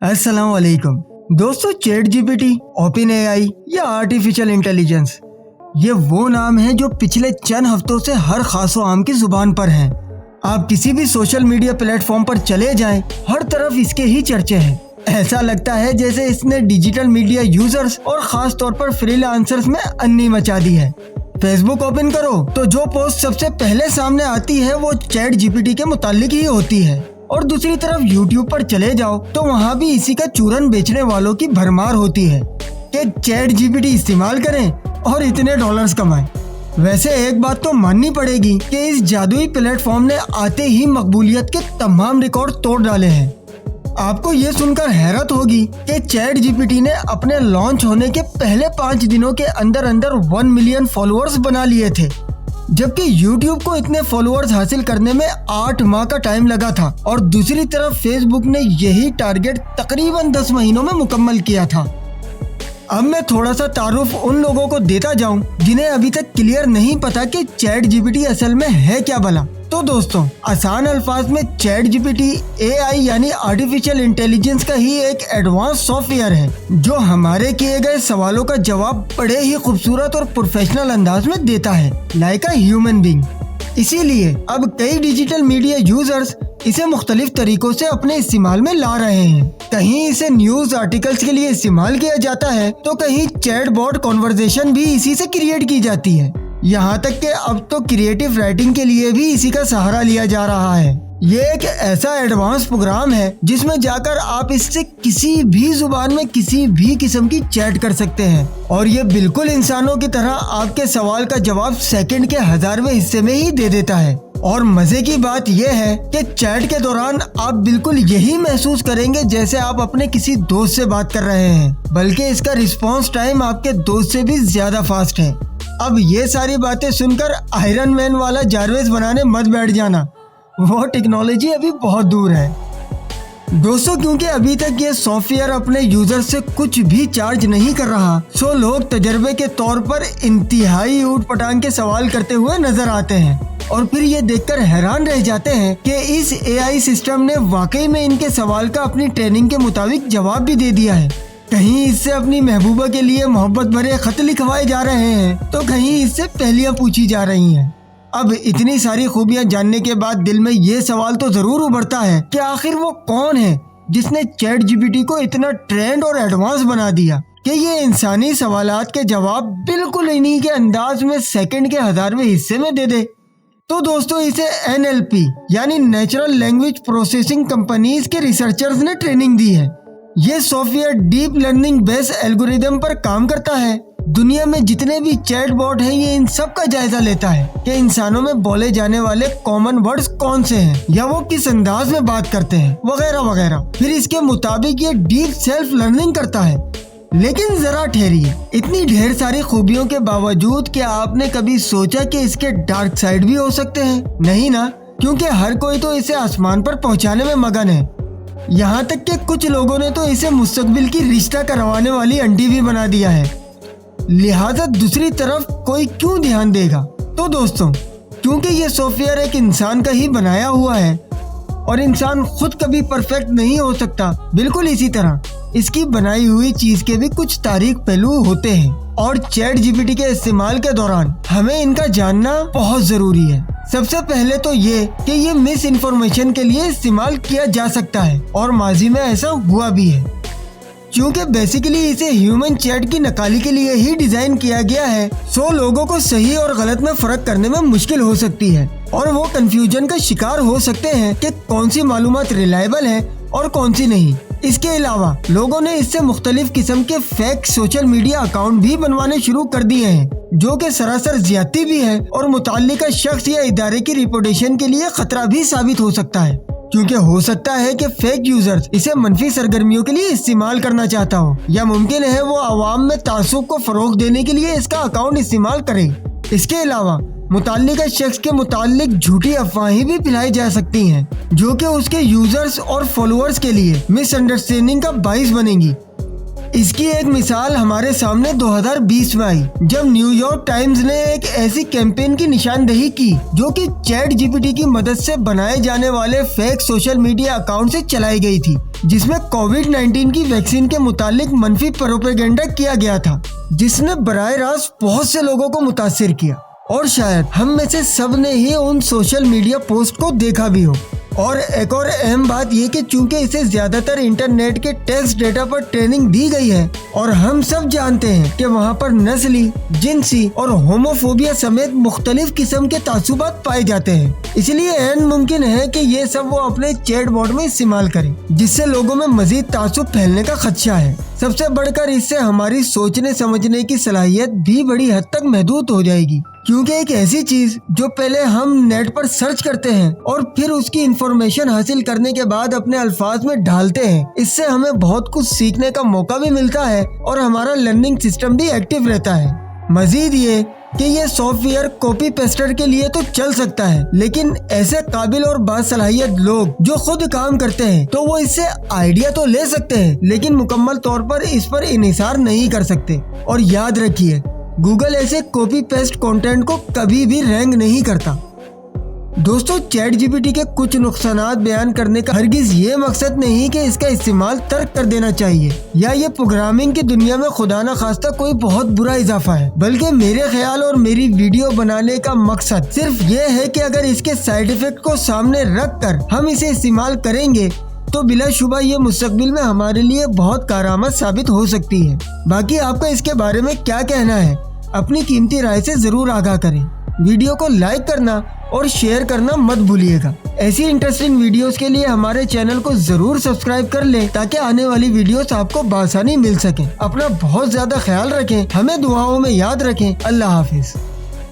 अस्सलाम वालेकुम दोस्तों। चैट जीपीटी, ओपन एआई या आर्टिफिशियल इंटेलिजेंस, ये वो नाम है जो पिछले चंद हफ्तों से हर खास व आम की जुबान पर हैं। आप किसी भी सोशल मीडिया प्लेटफॉर्म पर चले जाएं, हर तरफ इसके ही चर्चे हैं। ऐसा लगता है जैसे इसने डिजिटल मीडिया यूजर्स और खास तौर पर फ्रीलांसर्स में अन्नी मचा दी है। फेसबुक ओपन करो तो जो पोस्ट सबसे पहले सामने आती है वो चैट जीपीटी के मुतालिक ही होती है, और दूसरी तरफ यूट्यूब पर चले जाओ तो वहाँ भी इसी का चूरन बेचने वालों की भरमार होती है कि चैट जीपीटी इस्तेमाल करें और इतने डॉलर्स कमाएं। वैसे एक बात तो माननी पड़ेगी कि इस जादुई प्लेटफॉर्म ने आते ही मकबूलियत के तमाम रिकॉर्ड तोड़ डाले हैं। आपको ये सुनकर हैरत होगी कि चैट जीपीटी ने अपने लॉन्च होने के पहले 5 दिनों के अंदर 1 मिलियन फॉलोअर्स बना लिए थे, जबकि YouTube को इतने फॉलोअर्स हासिल करने में 8 माह का टाइम लगा था, और दूसरी तरफ फेसबुक ने यही टारगेट तकरीबन 10 महीनों में मुकम्मल किया था। अब मैं थोड़ा सा तारुफ उन लोगों को देता जाऊं जिन्हें अभी तक क्लियर नहीं पता कि चैट जीपीटी असल में है क्या भला। तो दोस्तों, आसान अल्फाज में चैट जीपीटी एआई यानी आर्टिफिशियल इंटेलिजेंस का ही एक एडवांस सॉफ्टवेयर है जो हमारे किए गए सवालों का जवाब बड़े ही खूबसूरत और प्रोफेशनल अंदाज में देता है, लाइक अ ह्यूमन बीइंग। इसीलिए अब कई डिजिटल मीडिया यूजर्स इसे मुख्तलिफ तरीकों से अपने इस्तेमाल में ला रहे हैं। कहीं इसे न्यूज आर्टिकल्स के लिए इस्तेमाल किया जाता है तो कहीं चैट बॉट कॉन्वर्जेशन भी इसी से क्रिएट की जाती है। यहाँ तक कि अब तो क्रिएटिव राइटिंग के लिए भी इसी का सहारा लिया जा रहा है। ये एक ऐसा एडवांस प्रोग्राम है जिसमें जाकर आप इससे किसी भी जुबान में किसी भी किस्म की चैट कर सकते हैं, और ये बिल्कुल इंसानों की तरह आपके सवाल का जवाब सेकंड के 1000वें हिस्से में ही दे देता है। और मजे की बात यह है कि चैट के दौरान आप बिल्कुल यही महसूस करेंगे जैसे आप अपने किसी दोस्त से बात कर रहे हैं, बल्कि इसका रिस्पॉन्स टाइम आपके दोस्त से भी ज्यादा फास्ट है। अब ये सारी बातें सुनकर आयरन मैन वाला जारवेज बनाने मत बैठ जाना, वो टेक्नोलॉजी अभी बहुत दूर है दोस्तों, क्योंकि अभी तक ये सॉफ्टवेयर अपने यूजर से कुछ भी चार्ज नहीं कर रहा। सो लोग तजर्बे के तौर पर इंतहाई ऊट पटांग के सवाल करते हुए नजर आते हैं, और फिर ये देखकर हैरान रह जाते हैं कि इस एआई सिस्टम ने वाकई में इनके सवाल का अपनी ट्रेनिंग के मुताबिक जवाब भी दे दिया है। कहीं इससे अपनी महबूबा के लिए मोहब्बत भरे खत लिखवाए जा रहे हैं तो कहीं इससे पहेलियां पूछी जा रही हैं। अब इतनी सारी खूबियां जानने के बाद दिल में ये सवाल तो जरूर उभरता है कि आखिर वो कौन है जिसने चैट जीपीटी को इतना ट्रेंड और एडवांस बना दिया कि ये इंसानी सवालात के जवाब बिल्कुल इन्हीं के अंदाज में सेकंड के 1000वें हिस्से में दे दे। तो दोस्तों, इसे NLP यानी नेचुरल लैंग्वेज प्रोसेसिंग कंपनीज के रिसर्चर्स ने ट्रेनिंग दी है। ये software deep learning based algorithm पर काम करता है। दुनिया में जितने भी चैट बॉट हैं ये इन सब का जायजा लेता है कि इंसानों में बोले जाने वाले कॉमन वर्ड्स कौन से हैं या वो किस अंदाज में बात करते हैं, वगैरह वगैरह। फिर इसके मुताबिक ये डीप सेल्फ लर्निंग करता है। लेकिन जरा ठहरिए, इतनी ढेर सारी खूबियों के बावजूद क्या आपने कभी सोचा कि इसके डार्क साइड भी हो सकते हैं? नहीं ना, क्योंकि हर कोई तो इसे आसमान पर पहुंचाने में मगन है। यहाँ तक कि कुछ लोगों ने तो इसे मुस्तकबिल की रिश्ता करवाने वाली आंटी भी बना दिया है। लिहाजा दूसरी तरफ कोई क्यों ध्यान देगा? तो दोस्तों, क्योंकि ये सॉफ्टवेयर एक इंसान का ही बनाया हुआ है, और इंसान खुद कभी परफेक्ट नहीं हो सकता। बिल्कुल इसी तरह इसकी बनाई हुई चीज के भी कुछ तारीख पहलू होते हैं, और चैट जीपीटी के इस्तेमाल के दौरान हमें इनका जानना बहुत जरूरी है। सबसे पहले तो ये कि ये मिस इन्फॉर्मेशन के लिए इस्तेमाल किया जा सकता है, और माजी में ऐसा हुआ भी है, क्योंकि बेसिकली इसे ह्यूमन चैट की नकाली के लिए ही डिजाइन किया गया है। सो लोगों को सही और गलत में फर्क करने में मुश्किल हो सकती है, और वो कंफ्यूजन का शिकार हो सकते हैं कि कौन सी मालूमात रिलायबल है और कौन सी नहीं। इसके अलावा लोगों ने इससे मुख्तलिफ किस्म के फेक सोशल मीडिया अकाउंट भी बनवाने शुरू कर दिए हैं, जो कि सरासर ज्यादती भी है और मुताल्लिका शख्स या इदारे की रिपुटेशन के लिए खतरा भी साबित हो सकता है, क्योंकि हो सकता है कि फेक यूजर्स इसे मनफी सरगर्मियों के लिए इस्तेमाल करना चाहता हो, या मुमकिन है वो आवाम में तासुब को फरोग देने के लिए इसका अकाउंट इस्तेमाल करे। इसके अलावा मुताल्लिका शख्स के मुताल्लिक झूठी अफवाहें भी फैलाई जा सकती हैं, जो कि उसके यूजर्स और फॉलोअर्स के लिए मिसअंडरस्टैंडिंग का बाइस बनेंगी। इसकी एक मिसाल हमारे सामने 2020 में आई, जब न्यूयॉर्क टाइम्स ने एक ऐसी कैंपेन की निशानदेही की जो कि चैट जीपीटी की मदद से बनाए जाने वाले फेक सोशल मीडिया अकाउंट से चलाई गई थी, जिसमें कोविड-19 की वैक्सीन के मुतालिक मनफी प्रोपेगेंडा किया गया था, जिसने बराह रास्त बहुत से लोगों को मुतासिर किया। और शायद हम में से सब ने ही उन सोशल मीडिया पोस्ट को देखा भी हो। और एक और अहम बात ये कि चूंकि इसे ज्यादातर इंटरनेट के टेक्स्ट डेटा पर ट्रेनिंग दी गई है और हम सब जानते हैं कि वहाँ पर नस्ली, जिनसी और होमोफोबिया समेत मुख्तलिफ किस्म के तासुबात पाए जाते हैं, इसलिए ऐन मुमकिन है कि ये सब वो अपने चैटबॉट में इस्तेमाल करें, जिससे लोगों में मजीद तासुब फैलने का खदशा है। सबसे बढ़कर इससे हमारी सोचने समझने की सलाहियत भी बड़ी हद तक महदूद हो जाएगी, क्योंकि एक ऐसी चीज जो पहले हम नेट पर सर्च करते हैं और फिर उसकी इंफॉर्मेशन हासिल करने के बाद अपने अल्फाज में ढालते हैं, इससे हमें बहुत कुछ सीखने का मौका भी मिलता है और हमारा लर्निंग सिस्टम भी एक्टिव रहता है। मजीद ये कि ये सॉफ्टवेयर कॉपी पेस्टर के लिए तो चल सकता है, लेकिन ऐसे काबिल और बासलाहियत लोग जो खुद काम करते हैं तो वो इससे आइडिया तो ले सकते हैं, लेकिन मुकम्मल तौर पर इस पर इन्हिसार नहीं कर सकते। और याद रखिए, गूगल ऐसे कॉपी पेस्ट कंटेंट को कभी भी रैंक नहीं करता। दोस्तों, चैट जीपीटी के कुछ नुकसानात बयान करने का हरगिज ये मकसद नहीं कि इसका इस्तेमाल तर्क कर देना चाहिए या ये प्रोग्रामिंग की दुनिया में खुदा न खास्ता कोई बहुत बुरा इजाफा है, बल्कि मेरे ख्याल और मेरी वीडियो बनाने का मकसद सिर्फ ये है कि अगर इसके साइड इफेक्ट को सामने रख कर हम इसे इस्तेमाल करेंगे तो बिलाशुबा ये मुस्तकबिल में हमारे लिए बहुत कारआमद साबित हो सकती है। बाकी आपका इसके बारे में क्या कहना है, अपनी कीमती राय से जरूर आगाह करें। वीडियो को लाइक करना और शेयर करना मत भूलिएगा। ऐसी इंटरेस्टिंग वीडियोस के लिए हमारे चैनल को जरूर सब्सक्राइब कर लें ताकि आने वाली वीडियोस आपको बआसानी मिल सके। अपना बहुत ज्यादा ख्याल रखें, हमें दुआओं में याद रखें। अल्लाह हाफिज।